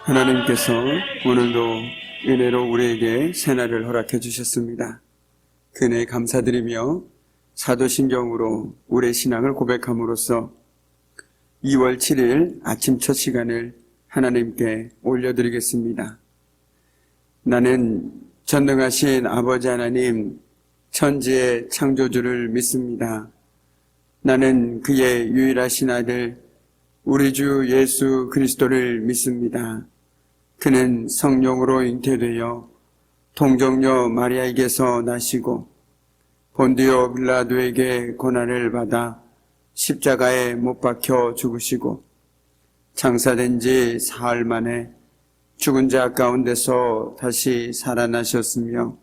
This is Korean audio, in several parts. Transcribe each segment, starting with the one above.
하나님께서 오늘도 은혜로 우리에게 새날을 허락해 주셨습니다. 그 은혜에 감사드리며 사도신경으로 우리의 신앙을 고백함으로써 2월 7일 아침 첫 시간을 하나님께 올려드리겠습니다. 나는 전능하신 아버지 하나님, 천지의 창조주를 믿습니다. 나는 그의 유일하신 아들 우리 주 예수 그리스도를 믿습니다. 그는 성령으로 잉태되어 동정녀 마리아에게서 나시고 본디오 빌라도에게 고난을 받아 십자가에 못 박혀 죽으시고 장사된 지 사흘 만에 죽은 자 가운데서 다시 살아나셨으며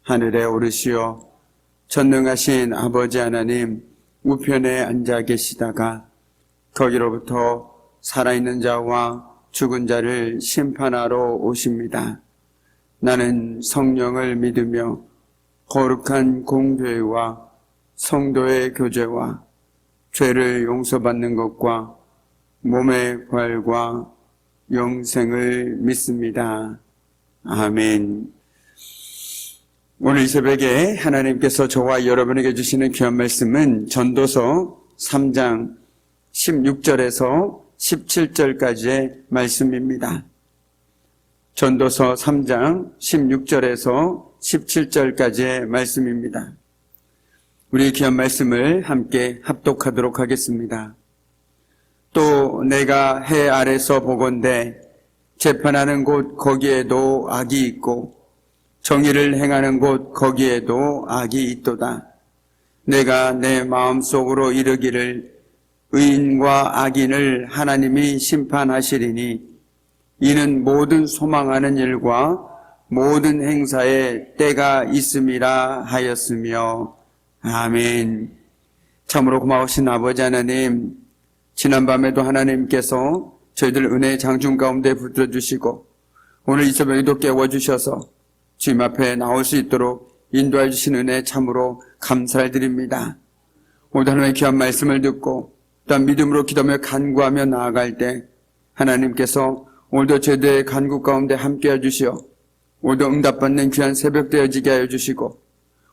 하늘에 오르시어 전능하신 아버지 하나님 우편에 앉아 계시다가 거기로부터 살아있는 자와 죽은 자를 심판하러 오십니다. 나는 성령을 믿으며 거룩한 공교회와 성도의 교제와 죄를 용서받는 것과 몸의 부활과 영생을 믿습니다. 아멘. 오늘 이 새벽에 하나님께서 저와 여러분에게 주시는 귀한 말씀은 전도서 3장 16절에서 17절까지의 말씀입니다. 전도서 3장 16절에서 17절까지의 말씀입니다. 우리 귀한 말씀을 함께 합독하도록 하겠습니다. 또 내가 해 아래서 보건대 재판하는 곳 거기에도 악이 있고 정의를 행하는 곳 거기에도 악이 있도다. 내가 내 마음속으로 이르기를 의인과 악인을 하나님이 심판하시리니 이는 모든 소망하는 일과 모든 행사에 때가 있음이라 하였으며 아멘. 참으로 고마우신 아버지 하나님, 지난밤에도 하나님께서 저희들 은혜의 장중 가운데 붙들어주시고 오늘 이 새벽에도 깨워주셔서 주님 앞에 나올 수 있도록 인도해 주신 은혜 참으로 감사를 드립니다. 오늘 하나님의 귀한 말씀을 듣고 또한 믿음으로 기도하며 간구하며 나아갈 때 하나님께서 오늘도 저희들의 간구 가운데 함께해 주시어 오늘도 응답받는 귀한 새벽 되어지게 하여 주시고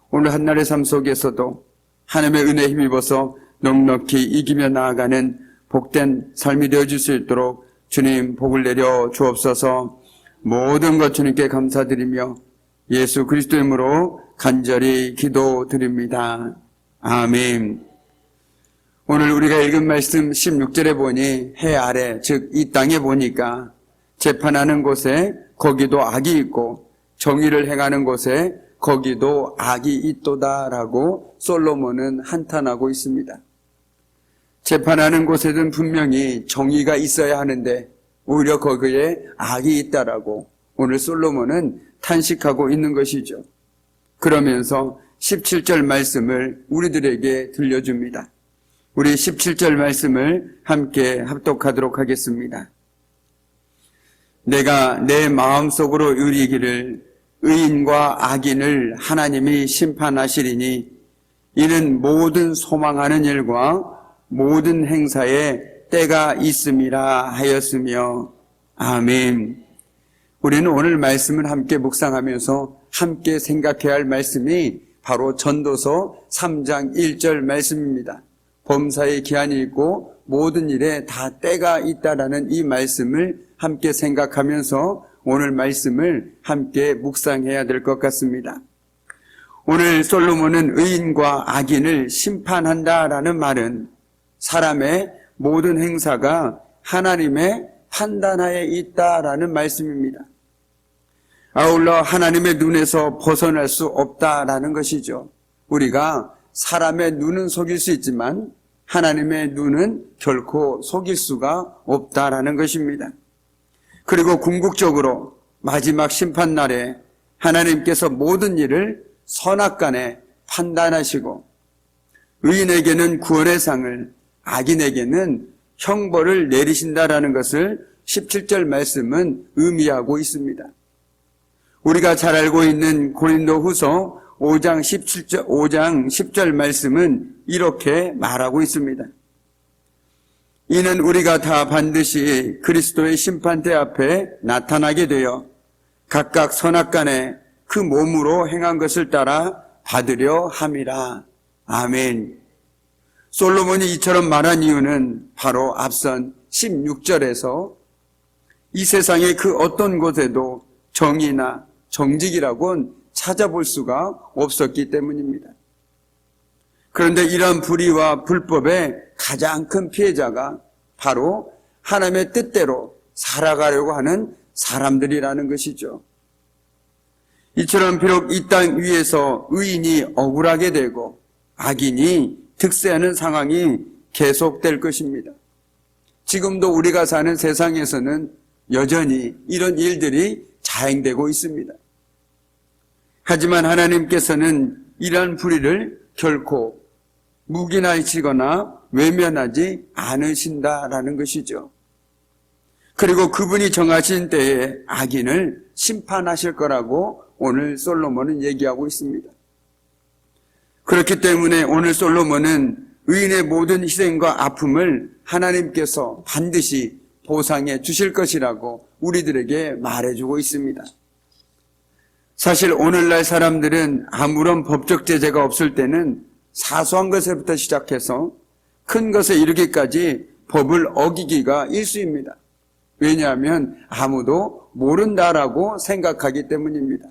오늘 한날의 삶 속에서도 하나님의 은혜에 힘입어서 넉넉히 이기며 나아가는 복된 삶이 되어질 수 있도록 주님 복을 내려 주옵소서. 모든 것 주님께 감사드리며 예수 그리스도 이름으로 간절히 기도드립니다. 아멘. 오늘 우리가 읽은 말씀 16절에 보니 해 아래, 즉 이 땅에 보니까 재판하는 곳에 거기도 악이 있고 정의를 행하는 곳에 거기도 악이 있도다라고 솔로몬은 한탄하고 있습니다. 재판하는 곳에는 분명히 정의가 있어야 하는데 오히려 거기에 악이 있다라고 오늘 솔로몬은 탄식하고 있는 것이죠. 그러면서 17절 말씀을 우리들에게 들려줍니다. 우리 17절 말씀을 함께 합독하도록 하겠습니다. 내가 내 마음속으로 의리기를 의인과 악인을 하나님이 심판하시리니 이는 모든 소망하는 일과 모든 행사에 때가 있음이라 하였으며 아멘. 우리는 오늘 말씀을 함께 묵상하면서 함께 생각해야 할 말씀이 바로 전도서 3장 1절 말씀입니다. 범사에 기한이 있고 모든 일에 다 때가 있다라는 이 말씀을 함께 생각하면서 오늘 말씀을 함께 묵상해야 될 것 같습니다. 오늘 솔로몬은 의인과 악인을 심판한다라는 말은 사람의 모든 행사가 하나님의 판단하에 있다라는 말씀입니다. 아울러 하나님의 눈에서 벗어날 수 없다라는 것이죠. 우리가 사람의 눈은 속일 수 있지만 하나님의 눈은 결코 속일 수가 없다라는 것입니다. 그리고 궁극적으로 마지막 심판날에 하나님께서 모든 일을 선악간에 판단하시고 의인에게는 구원의 상을 악인에게는 형벌을 내리신다라는 것을 17절 말씀은 의미하고 있습니다. 우리가 잘 알고 있는 고린도후서 5장 10절 말씀은 이렇게 말하고 있습니다. 이는 우리가 다 반드시 그리스도의 심판대 앞에 나타나게 되어 각각 선악간에 그 몸으로 행한 것을 따라 받으려 함이라. 아멘. 솔로몬이 이처럼 말한 이유는 바로 앞선 16절에서 이 세상의 그 어떤 곳에도 정의나 정직이라고는 찾아볼 수가 없었기 때문입니다. 그런데 이러한 불의와 불법의 가장 큰 피해자가 바로 하나님의 뜻대로 살아가려고 하는 사람들이라는 것이죠. 이처럼 비록 이 땅 위에서 의인이 억울하게 되고 악인이 득세하는 상황이 계속될 것입니다. 지금도 우리가 사는 세상에서는 여전히 이런 일들이 자행되고 있습니다. 하지만 하나님께서는 이러한 불의를 결코 묵인하시거나 외면하지 않으신다라는 것이죠. 그리고 그분이 정하신 때에 악인을 심판하실 거라고 오늘 솔로몬은 얘기하고 있습니다. 그렇기 때문에 오늘 솔로몬은 의인의 모든 희생과 아픔을 하나님께서 반드시 보상해 주실 것이라고 우리들에게 말해주고 있습니다. 사실 오늘날 사람들은 아무런 법적 제재가 없을 때는 사소한 것에부터 시작해서 큰 것에 이르기까지 법을 어기기가 일쑤입니다. 왜냐하면 아무도 모른다라고 생각하기 때문입니다.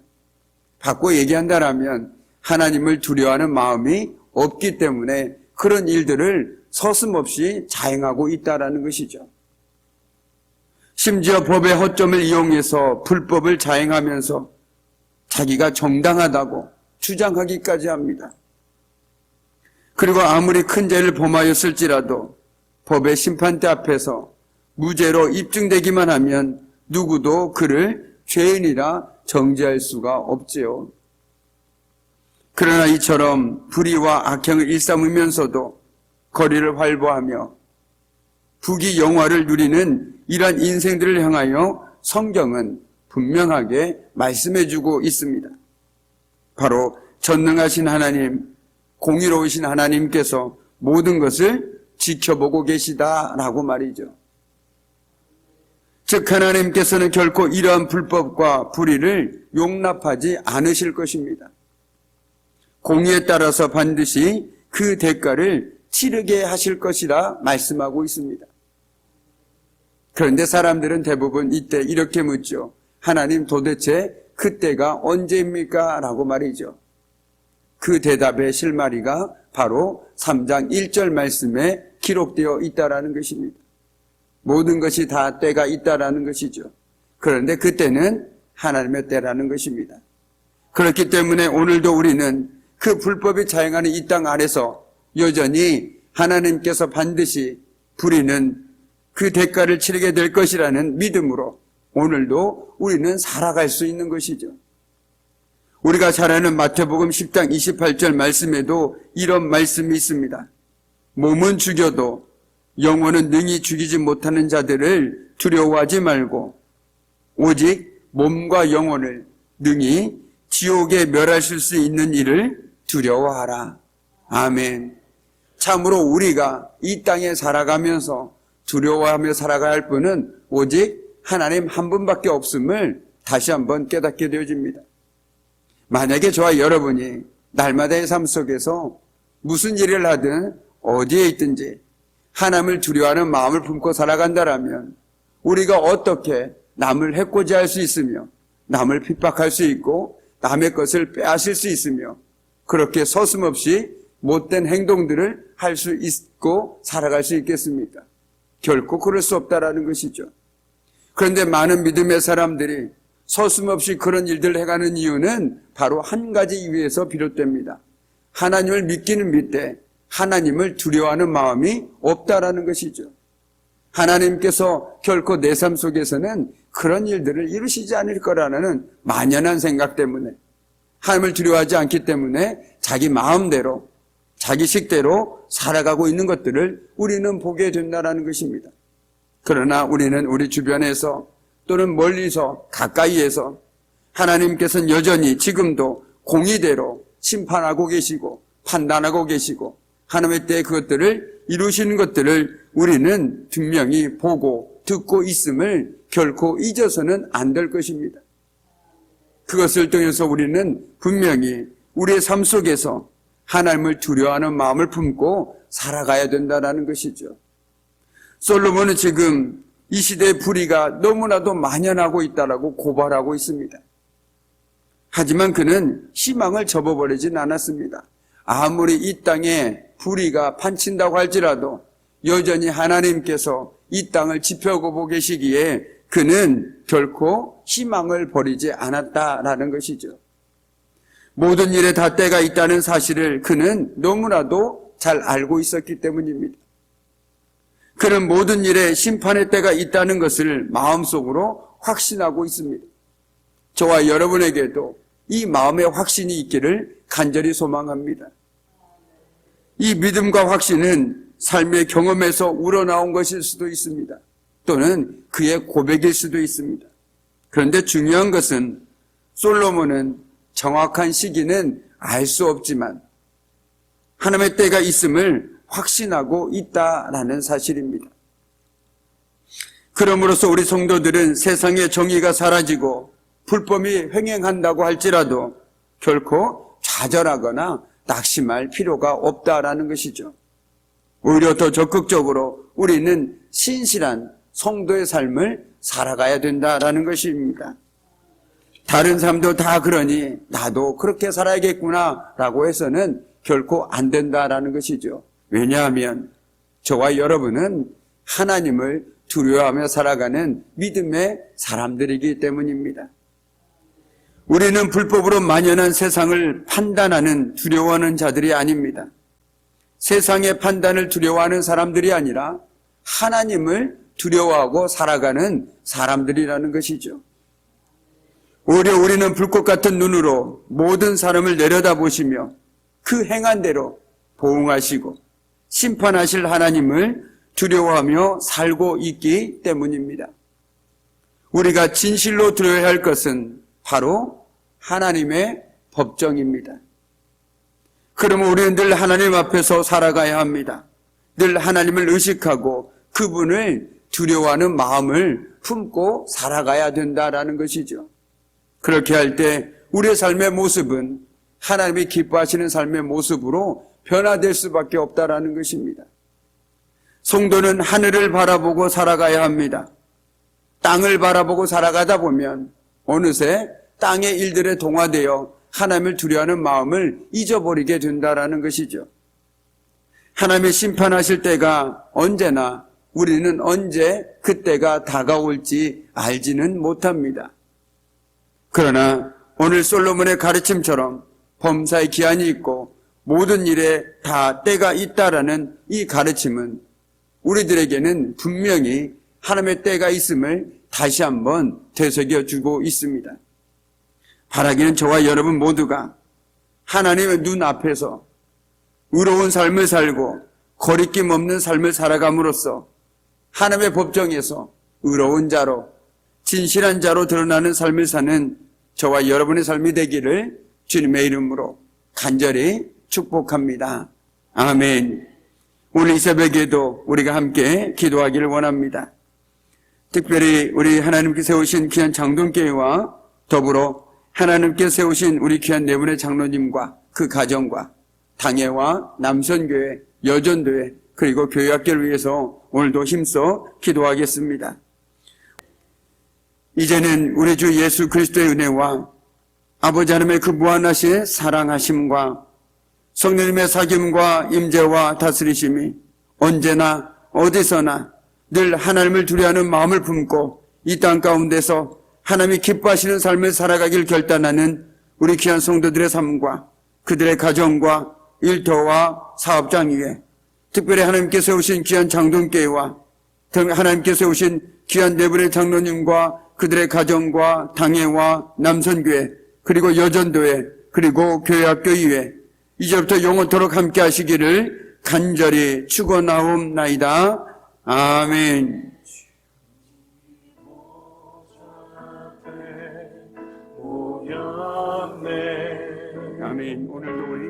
바꿔 얘기한다라면 하나님을 두려워하는 마음이 없기 때문에 그런 일들을 서슴없이 자행하고 있다라는 것이죠. 심지어 법의 허점을 이용해서 불법을 자행하면서 자기가 정당하다고 주장하기까지 합니다. 그리고 아무리 큰 죄를 범하였을지라도 법의 심판대 앞에서 무죄로 입증되기만 하면 누구도 그를 죄인이라 정죄할 수가 없지요. 그러나 이처럼 불의와 악행을 일삼으면서도 거리를 활보하며 부귀 영화를 누리는 이러한 인생들을 향하여 성경은 분명하게 말씀해주고 있습니다. 바로 전능하신 하나님, 공의로우신 하나님께서 모든 것을 지켜보고 계시다라고 말이죠. 즉 하나님께서는 결코 이러한 불법과 불의를 용납하지 않으실 것입니다. 공의에 따라서 반드시 그 대가를 치르게 하실 것이라 말씀하고 있습니다. 그런데 사람들은 대부분 이때 이렇게 묻죠. 하나님 도대체 그때가 언제입니까? 라고 말이죠. 그 대답의 실마리가 바로 3장 1절 말씀에 기록되어 있다라는 것입니다. 모든 것이 다 때가 있다라는 것이죠. 그런데 그때는 하나님의 때라는 것입니다. 그렇기 때문에 오늘도 우리는 그 불법이 자행하는 이 땅 안에서 여전히 하나님께서 반드시 불의는 그 대가를 치르게 될 것이라는 믿음으로 오늘도 우리는 살아갈 수 있는 것이죠. 우리가 잘 아는 마태복음 10장 28절 말씀에도 이런 말씀이 있습니다. 몸은 죽여도 영혼은 능히 죽이지 못하는 자들을 두려워하지 말고 오직 몸과 영혼을 능히 지옥에 멸하실 수 있는 일을 두려워하라. 아멘. 참으로 우리가 이 땅에 살아가면서 두려워하며 살아가야 할 분은 오직 하나님 한 분밖에 없음을 다시 한번 깨닫게 되어집니다. 만약에 저와 여러분이 날마다의 삶 속에서 무슨 일을 하든 어디에 있든지 하나님을 두려워하는 마음을 품고 살아간다라면 우리가 어떻게 남을 해코지할 수 있으며 남을 핍박할 수 있고 남의 것을 빼앗을 수 있으며 그렇게 서슴없이 못된 행동들을 할 수 있고 살아갈 수 있겠습니까? 결코 그럴 수 없다라는 것이죠. 그런데 많은 믿음의 사람들이 서슴없이 그런 일들을 해가는 이유는 바로 한 가지 이유에서 비롯됩니다. 하나님을 믿기는 믿되 하나님을 두려워하는 마음이 없다라는 것이죠. 하나님께서 결코 내 삶 속에서는 그런 일들을 이루시지 않을 거라는 만연한 생각 때문에 하나님을 두려워하지 않기 때문에 자기 마음대로 자기 식대로 살아가고 있는 것들을 우리는 보게 된다는 것입니다. 그러나 우리는 우리 주변에서 또는 멀리서 가까이에서 하나님께서는 여전히 지금도 공의대로 심판하고 계시고 판단하고 계시고 하나님의 때에 그것들을 이루시는 것들을 우리는 분명히 보고 듣고 있음을 결코 잊어서는 안 될 것입니다. 그것을 통해서 우리는 분명히 우리의 삶 속에서 하나님을 두려워하는 마음을 품고 살아가야 된다는 것이죠. 솔로몬은 지금 이 시대의 불의가 너무나도 만연하고 있다라고 고발하고 있습니다. 하지만 그는 희망을 접어버리진 않았습니다. 아무리 이 땅에 불의가 판친다고 할지라도 여전히 하나님께서 이 땅을 지켜보고 계시기에 그는 결코 희망을 버리지 않았다라는 것이죠. 모든 일에 다 때가 있다는 사실을 그는 너무나도 잘 알고 있었기 때문입니다. 그는 모든 일에 심판의 때가 있다는 것을 마음속으로 확신하고 있습니다. 저와 여러분에게도 이 마음의 확신이 있기를 간절히 소망합니다. 이 믿음과 확신은 삶의 경험에서 우러나온 것일 수도 있습니다. 또는 그의 고백일 수도 있습니다. 그런데 중요한 것은 솔로몬은 정확한 시기는 알 수 없지만 하나님의 때가 있음을 확신하고 있다라는 사실입니다. 그러므로서 우리 성도들은 세상의 정의가 사라지고 불법이 횡행한다고 할지라도 결코 좌절하거나 낙심할 필요가 없다라는 것이죠. 오히려 더 적극적으로 우리는 신실한 성도의 삶을 살아가야 된다라는 것입니다. 다른 사람도 다 그러니 나도 그렇게 살아야겠구나 라고 해서는 결코 안 된다라는 것이죠. 왜냐하면 저와 여러분은 하나님을 두려워하며 살아가는 믿음의 사람들이기 때문입니다. 우리는 불법으로 만연한 세상을 판단하는 두려워하는 자들이 아닙니다. 세상의 판단을 두려워하는 사람들이 아니라 하나님을 두려워하고 살아가는 사람들이라는 것이죠. 오히려 우리는 불꽃 같은 눈으로 모든 사람을 내려다보시며 그 행한 대로 보응하시고 심판하실 하나님을 두려워하며 살고 있기 때문입니다. 우리가 진실로 두려워야 할 것은 바로 하나님의 법정입니다. 그러면 우리는 늘 하나님 앞에서 살아가야 합니다. 늘 하나님을 의식하고 그분을 두려워하는 마음을 품고 살아가야 된다라는 것이죠. 그렇게 할 때 우리의 삶의 모습은 하나님이 기뻐하시는 삶의 모습으로 변화될 수밖에 없다라는 것입니다. 성도는 하늘을 바라보고 살아가야 합니다. 땅을 바라보고 살아가다 보면 어느새 땅의 일들에 동화되어 하나님을 두려워하는 마음을 잊어버리게 된다라는 것이죠. 하나님의 심판하실 때가 언제나 우리는 언제 그때가 다가올지 알지는 못합니다. 그러나 오늘 솔로몬의 가르침처럼 범사의 기한이 있고 모든 일에 다 때가 있다라는 이 가르침은 우리들에게는 분명히 하나님의 때가 있음을 다시 한번 되새겨주고 있습니다. 바라기는 저와 여러분 모두가 하나님의 눈 앞에서 의로운 삶을 살고 거리낌 없는 삶을 살아감으로써 하나님의 법정에서 의로운 자로 진실한 자로 드러나는 삶을 사는 저와 여러분의 삶이 되기를 주님의 이름으로 간절히 축복합니다. 아멘. 오늘 이 새벽에도 우리가 함께 기도하기를 원합니다. 특별히 우리 하나님께 세우신 귀한 장동교회와 더불어 하나님께 세우신 우리 귀한 네 분의 장로님과 그 가정과 당회와 남선교회, 여전도회 그리고 교회학교를 위해서 오늘도 힘써 기도하겠습니다. 이제는 우리 주 예수 그리스도의 은혜와 아버지 하나님의 그 무한하신 사랑하심과 성령님의 사귐과 임재와 다스리심이 언제나 어디서나 늘 하나님을 두려워하는 마음을 품고 이 땅 가운데서 하나님이 기뻐하시는 삶을 살아가길 결단하는 우리 귀한 성도들의 삶과 그들의 가정과 일터와 사업장 위에 특별히 하나님께 세우신 귀한 장동교회와 하나님께 세우신 귀한 네 분의 장로님과 그들의 가정과 당회와 남선교회 그리고 여전도회 그리고 교회학교 이외 이제부터 영원토록 함께 하시기를 간절히 축원하옵나이다. 아멘. 아멘. 오늘도 우리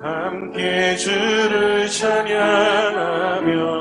함께 주를 찬양하며